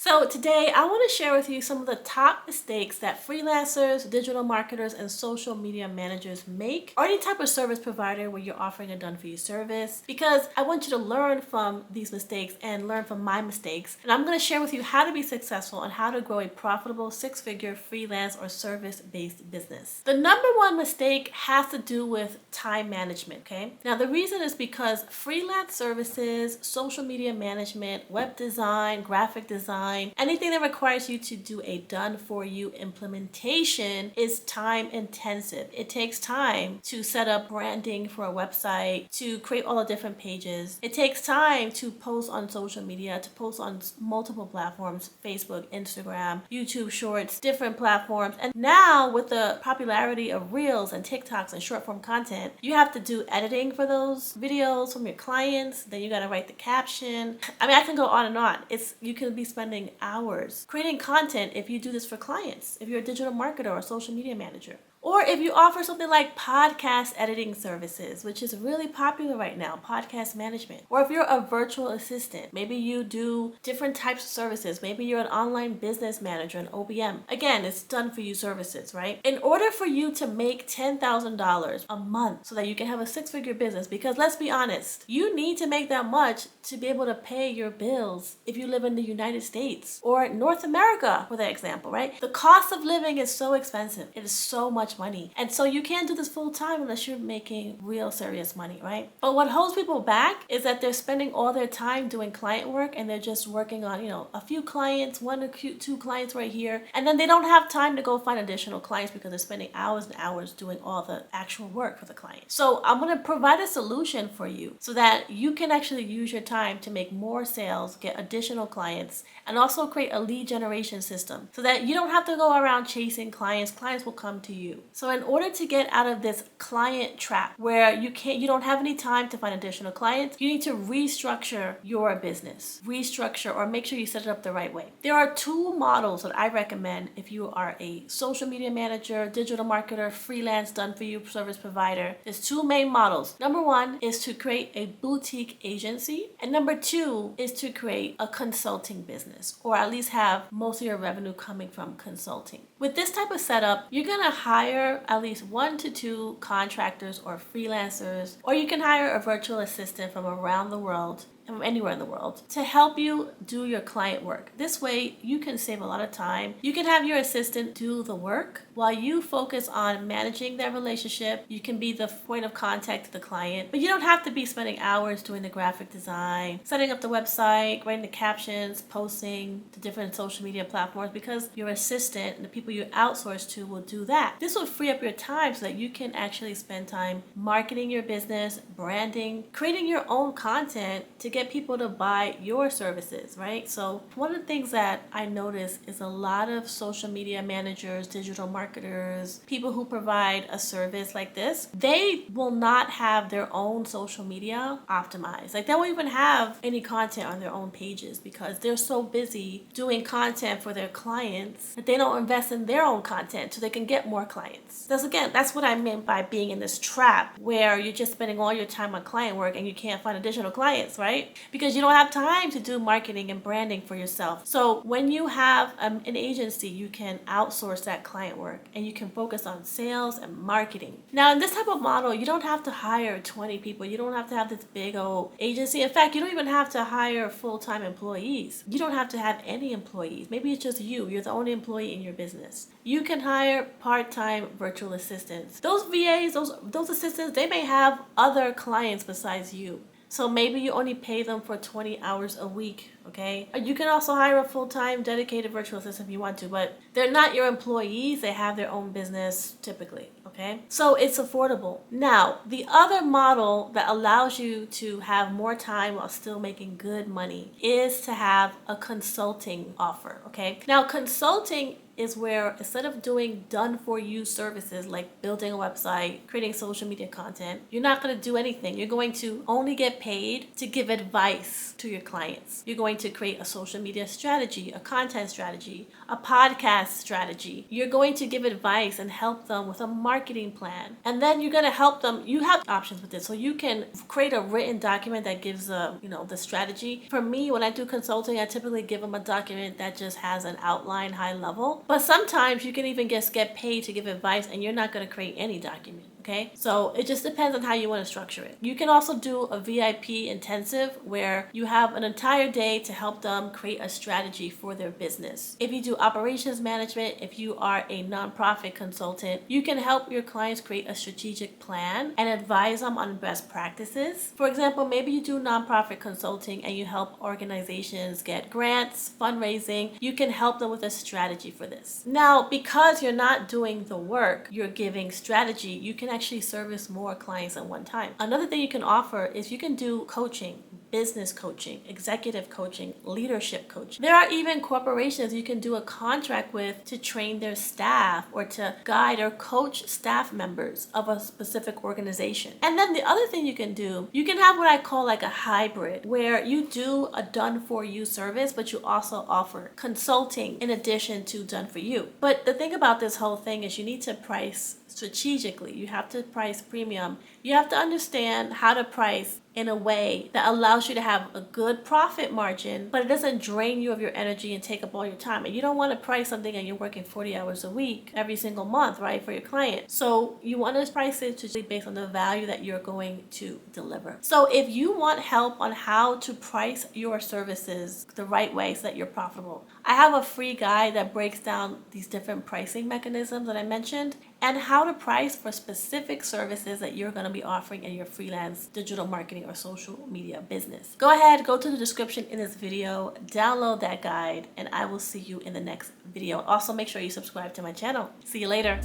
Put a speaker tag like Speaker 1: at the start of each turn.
Speaker 1: So today I want to share with you some of the top mistakes that freelancers, digital marketers, and social media managers make, or any type of service provider where you're offering a done-for-you service, because I want you to learn from these mistakes and learn from my mistakes. And I'm going to share with you how to be successful and how to grow a profitable six-figure freelance or service-based business. The number one mistake has to do with time management, okay? Now the reason is because freelance services, social media management, web design, graphic design, anything that requires you to do a done-for-you implementation is time intensive. It takes time to set up branding for a website, to create all the different pages. It takes time to post on social media, to post on multiple platforms, Facebook, Instagram, YouTube Shorts, different platforms. And now with the popularity of Reels and TikToks and short form content, you have to do editing for those videos from your clients. Then you got to write the caption. I mean, I can go on and on. You can be spending hours creating content if you do this for clients, if you're a digital marketer or a social media manager. Or if you offer something like podcast editing services, which is really popular right now, podcast management. Or if you're a virtual assistant, maybe you do different types of services. Maybe you're an online business manager, an OBM. Again, it's done for you services, right? In order for you to make $10,000 a month so that you can have a six-figure business, because let's be honest, you need to make that much to be able to pay your bills if you live in the United States or North America, for that example, right? The cost of living is so expensive. It is so much money. And so you can't do this full time unless you're making real serious money, right? But what holds people back is that they're spending all their time doing client work and they're just working on, a few clients, one or two clients right here. And then they don't have time to go find additional clients because they're spending hours and hours doing all the actual work for the client. So I'm going to provide a solution for you so that you can actually use your time to make more sales, get additional clients, and also create a lead generation system so that you don't have to go around chasing clients. Clients will come to you. So in order to get out of this client trap where you don't have any time to find additional clients, you need to restructure your business. Restructure, or make sure you set it up the right way. There are two models that I recommend if you are a social media manager, digital marketer, freelance, done-for-you service provider. There's two main models. Number one is to create a boutique agency, and number two is to create a consulting business, or at least have most of your revenue coming from consulting. With this type of setup, you're gonna hire at least 1 to 2 contractors or freelancers, or you can hire a virtual assistant from around the world, from anywhere in the world, to help you do your client work. This way you can save a lot of time. You can have your assistant do the work while you focus on managing their relationship. You can be the point of contact to the client, but you don't have to be spending hours doing the graphic design, setting up the website, writing the captions, posting to different social media platforms, because your assistant and the people you outsource to will do that. This will free up your time so that you can actually spend time marketing your business, branding, creating your own content to get people to buy your services, right? So one of the things that I notice is a lot of social media managers, digital marketers, people who provide a service like this, they will not have their own social media optimized. Like they won't even have any content on their own pages because they're so busy doing content for their clients that they don't invest in their own content so they can get more clients. That's what I meant by being in this trap where you're just spending all your time on client work and you can't find additional clients, right? Because you don't have time to do marketing and branding for yourself. So when you have an agency, you can outsource that client work and you can focus on sales and marketing. Now in this type of model, you don't have to hire 20 people. You don't have to have this big old agency. In fact, you don't even have to hire full-time employees. You don't have to have any employees. Maybe it's just you. You're the only employee in your business. You can hire part-time virtual assistants. Those VAs, those assistants, they may have other clients besides you. So maybe you only pay them for 20 hours a week, okay? You can also hire a full-time dedicated virtual assistant if you want to, but they're not your employees. They have their own business typically, okay? So it's affordable. Now, the other model that allows you to have more time while still making good money is to have a consulting offer, okay? Now, consulting is where instead of doing done for you services like building a website, creating social media content, you're not going to do anything. You're going to only get paid to give advice to your clients. You're going to create a social media strategy, a content strategy, a podcast strategy. You're going to give advice and help them with a marketing plan. And then you're going to help them. You have options with this. So you can create a written document that gives the strategy. For me, when I do consulting, I typically give them a document that just has an outline, high level. But sometimes you can even just get paid to give advice and you're not going to create any document. Okay, so it just depends on how you want to structure it. You can also do a VIP intensive where you have an entire day to help them create a strategy for their business. If you do operations management, if you are a nonprofit consultant, you can help your clients create a strategic plan and advise them on best practices. For example, maybe you do nonprofit consulting and you help organizations get grants, fundraising. You can help them with a strategy for this. Now, because you're not doing the work, you're giving strategy, you can actually service more clients at one time. Another thing you can offer is you can do coaching, business coaching, executive coaching, leadership coaching. There are even corporations you can do a contract with to train their staff or to guide or coach staff members of a specific organization. And then the other thing you can do, you can have what I call like a hybrid where you do a done for you service, but you also offer consulting in addition to done for you. But the thing about this whole thing is you need to price strategically. You have to price premium. You have to understand how to price in a way that allows you to have a good profit margin, but it doesn't drain you of your energy and take up all your time. And you don't want to price something and you're working 40 hours a week every single month, right, for your client. So you want to price it based on the value that you're going to deliver. So if you want help on how to price your services the right way so that you're profitable, I have a free guide that breaks down these different pricing mechanisms that I mentioned and how to price for specific services that you're going to be offering in your freelance digital marketing or social media business. Go ahead, go to the description in this video, download that guide, and I will see you in the next video. Also, make sure you subscribe to my channel. See you later.